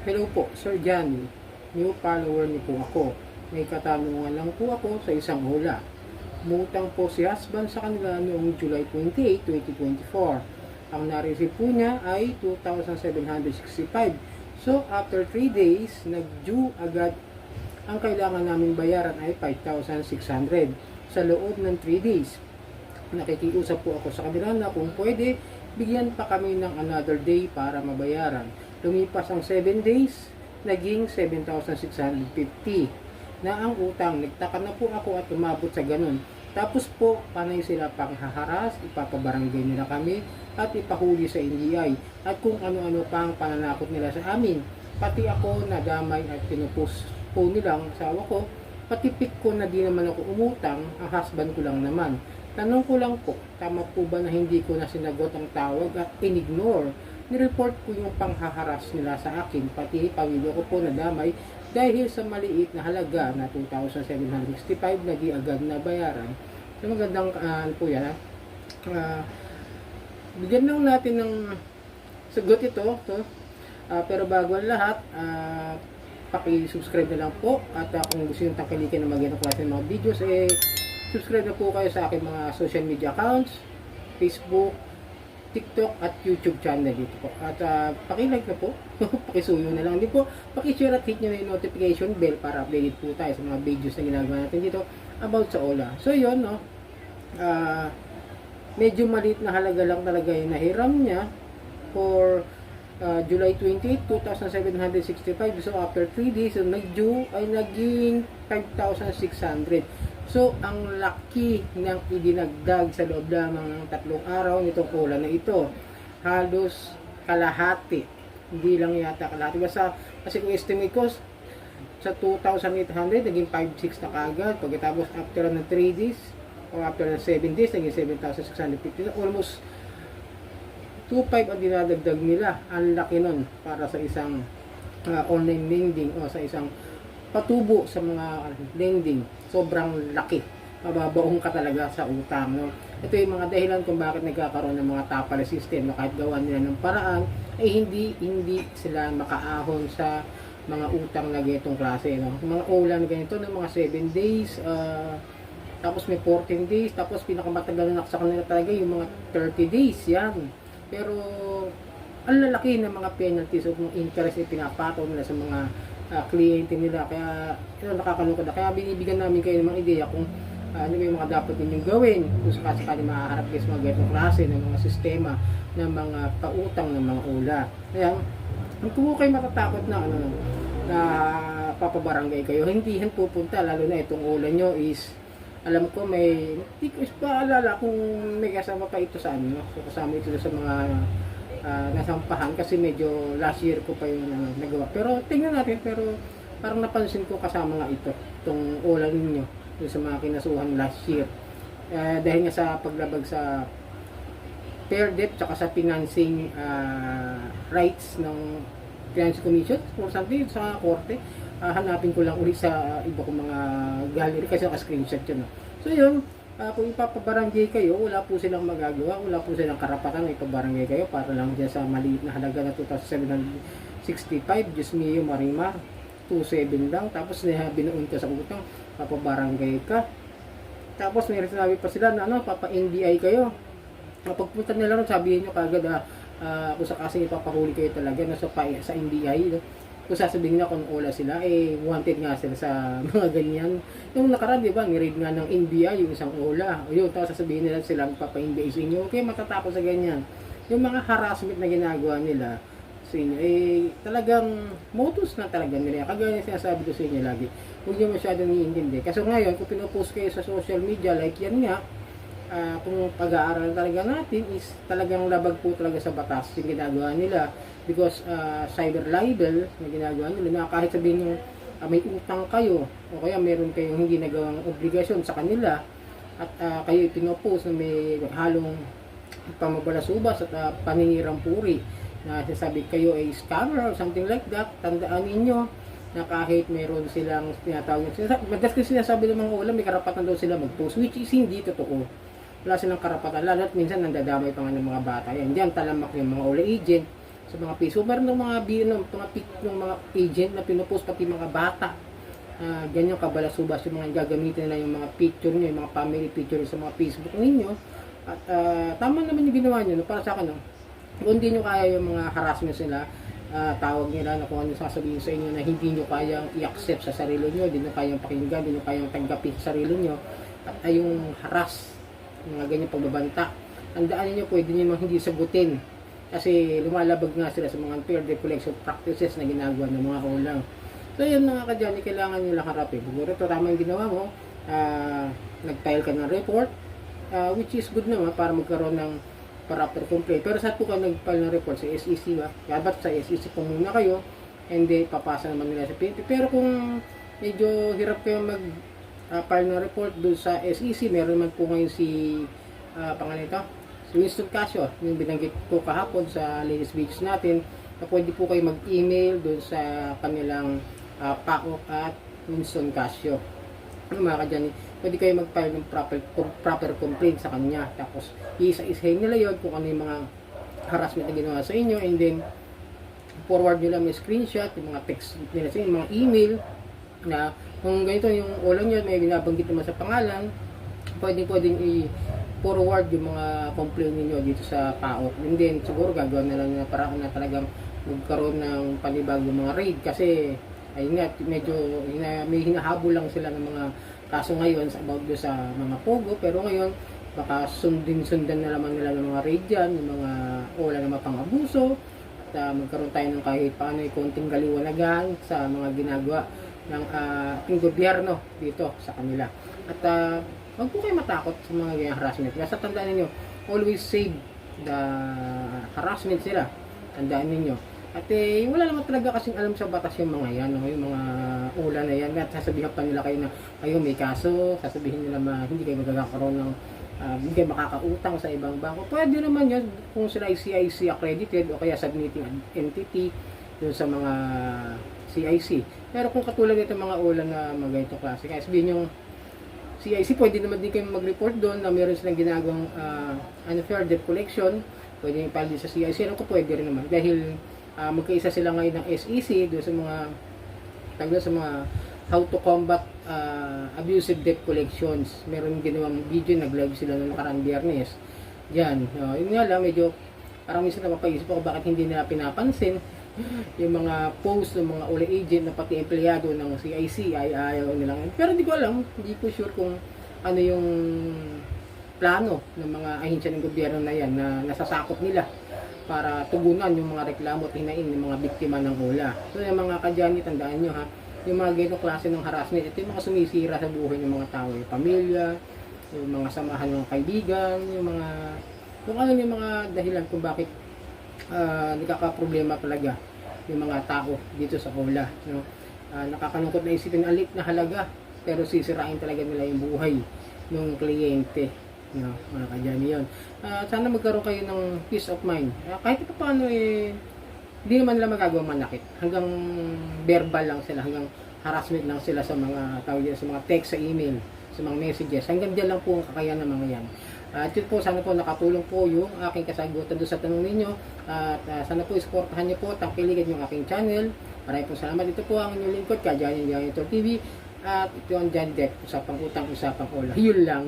Hello po, Sir Johnny. New follower niyo po ako. May katanungan lang po ako sa isang hula. Umutang po si husband sa kanila noong July 28, 2024. Ang na-receive po niya ay 2,765. So, after 3 days, nag-due agad. Ang kailangan namin bayaran ay 5,600 sa loob ng 3 days. Nakikiusap po ako sa kanila na kung pwede, bigyan pa kami ng another day para mabayaran. Lumipas ang 7 days, naging 7,650 na ang utang. Nagtaka na po ako at umabot sa ganun. Tapos po, panay sila pang haharas, ipapabarangay nila kami at ipahuli sa NBI at kung ano-ano pang pananakot nila sa amin. Pati ako nadamay at pinupus po nilang asawa ko, pati pick ko na di naman ako umutang, ang husband ko lang naman. Tanong ko lang po, tama po ba na hindi ko na sinagot ang tawag at in-ignore? Nireport ko yung panghaharas nila sa akin, pati pamilya ko po nadamay dahil sa maliit na halaga na 2,765 na di agad na bayaran. So magandang po yan. Bigyan lang natin ng sagot ito. Pero bago ang lahat, paki-subscribe na lang po at kung gusto nyo tangkilikin na magandang klase ng mga videos, subscribe na po kayo sa aking mga social media accounts, Facebook, TikTok at YouTube channel dito po. At paki-like na po, paki-suyo na lang din po, paki-share at hit nyo na yung notification bell para updated po tayo sa mga videos na ginagawa natin dito about sa OLA. So yun, no, medyo maliit na halaga lang talaga yung nahiram niya for July 28, 2,765. So after 3 days, so nag-due ay naging 5,600. So, ang laki ng idinagdag sa loob lamang ng 3 araw nitong ulan na ito. Halos kalahati. Hindi lang yata kalahati. Basta, kasi kung estimate ko, sa 2,800, naging 5,600 na kagad. Pagkatapos, after ng 3 days, o after ng 7 days, naging 7,650. Almost 2,500 ang dinadagdag nila. Ang laki nun para sa isang online lending o sa isang patubo sa mga lending. Sobrang laki. Mababaong ka talaga sa utang. No? Ito yung mga dahilan kung bakit nagkakaroon ng mga tapal system. No? Kahit gawa nila ng paraan, ay hindi sila makaahon sa mga utang na ganitong klase. No? Mga ulan ganito ng mga 7 days, tapos may 14 days, tapos pinakamatagal na sa kanila talaga yung mga 30 days. Yan. Pero, ang lalaki ng mga penalties o kung interest ay pinapataw nila sa mga kliyente nila. Kaya nakakalungkot na. Kaya binibigyan namin kayo ng mga ideya kung ano yung mga dapat ninyong gawin kung sakasakali mahaharap kayo sa mga ganitong klase ng mga sistema ng mga pautang ng mga ula. Kaya kung kayo matatakot na na papabarangay kayo, hindi yan pupunta, lalo na itong ula nyo is alam ko may hindi ko paalala kung may kasama pa ito sa ano, so kasama ito sa mga nasampahan kasi medyo last year ko pa yung nagawa. Pero tingnan natin, pero parang napansin ko kasama nga itong ulan ninyo sa mga kinasuhan last year. Dahil nga sa paglabag sa fair debt tsaka sa financing rights ng Finance Commission or something sa korte. Hanapin ko lang ulit sa iba kong mga gallery kasi naka-screenshot yun. So yun, kung ipapabarangay kayo, wala po silang magagawa, wala po silang karapatan na ipabarangay kayo para lang dyan sa maliit na halaga na 2,765. Diyos mio, Marima, 2,700 lang. Tapos binuon ka sa utang, papabarangay ka. Tapos may sinabi pa sila na papa-NBI kayo. Pagpunta nila ron, sabihin nyo kagad kung sakasing ipapahuli kayo talaga sa NBI. No? Kung sasabihin na kung ula sila, wanted nga sila sa mga ganyan. Yung nakaraan, di ba, ni-raid nga ng NBI yung isang ula. O yun, tapos sasabihin nila sila magpapa-NBI sa inyo. Okay, matatakot sa ganyan. Yung mga harassment na ginagawa nila sa inyo, talagang modus na talaga nila. Kagaya sinasabi ko sa inyo lagi, huwag nyo masyadong iintindi. Kasi ngayon, kung pinopost kayo sa social media, like yan nga, kung pag-aaral talaga natin is talagang labag po talaga sa batas yung ginagawa nila because cyber libel na ginagawa nila na kahit sabihin nyo may utang kayo o kaya meron kayong hindi nagawang obligasyon sa kanila at kayo pinopost na may halong pamabalasubas at paninirang puri na sasabi kayo ay scammer or something like that, tandaan ninyo na kahit meron silang tinatawag madalas kasi sinasabi ng mga ulam may karapatan daw sila mag-post which is hindi totoo. Wala silang karapatan, lalo at minsan nandadamay pa nga ng mga bata yan. Diyan talamak yung mga ula agent sa mga Facebook. Meron ng mga mga pic ng mga agent na pinupost pati mga bata. Ganyan kabalasubas yung mga gagamitin nila, yung mga picture nyo, yung mga family picture sa mga Facebook ninyo. At tama naman yung ginawa nyo, no? Para sa akin, no? Kung hindi nyo kaya yung mga harassment nila, tawag nila na kung ano sasabihin sa inyo na hindi nyo kayang i-accept sa sarili nyo, hindi nyo kayang pakinggan, hindi nyo kayang tanggapin sa sarili nyo, at ay yung harass, mga ganyan pagbabanta, tandaan nyo, pwede nyo hindi sagutin kasi lumalabag nga sila sa mga unfair debt collection practices na ginagawa ng mga ulang. So yun mga kadyani, kailangan nyo lang harapin. Siguro ito tama yung ginawa mo, nag-file ka ng report, which is good naman para magkaroon ng proper complaint. Pero saan po kayo nag-file ng report? Sa SEC ba? Dapat sa SEC po muna kayo, and then papasa naman nila sa PNP. Pero kung medyo hirap kayo mag-file ng report doon sa SEC, meron naman po ngayon si pangalan ito, si Winston Casio, yung binanggit ko kahapon sa latest videos natin, na pwede po kayo mag-email doon sa kanilang PAOK at Winston Casio. Ano mga kadyani, pwede kayo mag-file ng proper complaint sa kanya. Tapos, isa-isahin nila yun kung ano yung mga harassment na ginawa sa inyo, and then, forward nyo lang may screenshot, yung mga text nila sa inyo, mga email, na kung ganito yung ulang nyo, may binabanggit naman sa pangalan, pwedeng i-forward yung mga complaint niyo dito sa PAOK. And then, siguro gagawin na lang na paraan na talagang magkaroon ng panibagong mga raid, kasi ayun nga, medyo may hinahabol lang sila ng mga kaso ngayon about do sa mga pogo, pero ngayon baka sundan na naman nila ng mga raid dyan, yung mga wala na mapang-abuso, at magkaroon tayo ng kahit paano yung konting kaliwanagan sa mga ginagawa ng ating gobyerno dito sa kanila. At wag po kayo matakot sa mga ganyan harassment. Basta tandaan ninyo, always save the harassment sila. Tandaan ninyo. At wala naman talaga kasing alam sa batas yung mga yan, no? Yung mga ula na yan. At sasabihin pa nila kayo na kayo may kaso, sasabihin nila hindi kayo magkakaroon ng hindi kayo makakautang sa ibang bangko. Pwede naman yan kung sila ay CIC accredited o kaya submitting entity dun sa mga CIC. Pero kung katulad nito mga ula na mga ganito klase, kaya sabihin yung CIC, pwede naman din kayo mag-report doon na meron silang ginagawang unfair debt collection. Pwede yung file din sa CIC. Ano ko pwede rin naman dahil magkaisa sila ngayon ng SEC doon sa mga how to combat abusive debt collections. Meron ginawang video, nag-live sila noong nakarang Biyernes. Diyan. Yun nga lang, medyo parang minsan napapaisip ako bakit hindi nila pinapansin yung mga post ng mga uli agent na pati empleyado ng CIC ay ayaw nilang. Pero hindi ko alam, hindi ko sure kung ano yung plano ng mga ahensya ng gobyerno na yan na nasasakop nila para tugunan yung mga reklamo at hinain ng mga biktima ng ula. So yung mga kadyani, tandaan nyo ha, yung mga ganitong klase ng harassment, ito yung mga sumisira sa buhay ng mga tao, yung pamilya, yung mga samahan ng kaibigan, yung mga kung ano yung mga dahilan kung bakit nagkakaproblema talaga yung mga tao dito sa ula, no? Nakakalungkot na isipin alit na halaga pero sisirain talaga nila yung buhay ng kliyente, no? Mga kadyani yun. Sana magkaroon kayo ng peace of mind. Kahit pa paano hindi naman nila magagawang manakit. Hanggang verbal lang sila, hanggang harassment lang sila sa mga tawag sa mga text, sa email, sa mga messages. Hanggang diyan lang po ang kakayahan ng mga yan. At yun po, sana po nakatulong po yung aking kasagutan doon sa tanong ninyo. At sana po isportahan niyo po, tangkiligan yung aking channel. Maraming po salamat. Ito po ang inyong lingkod, Kadyani TV. At ito ang Johnny Depp, usapang utang, usapang ola. Yun lang.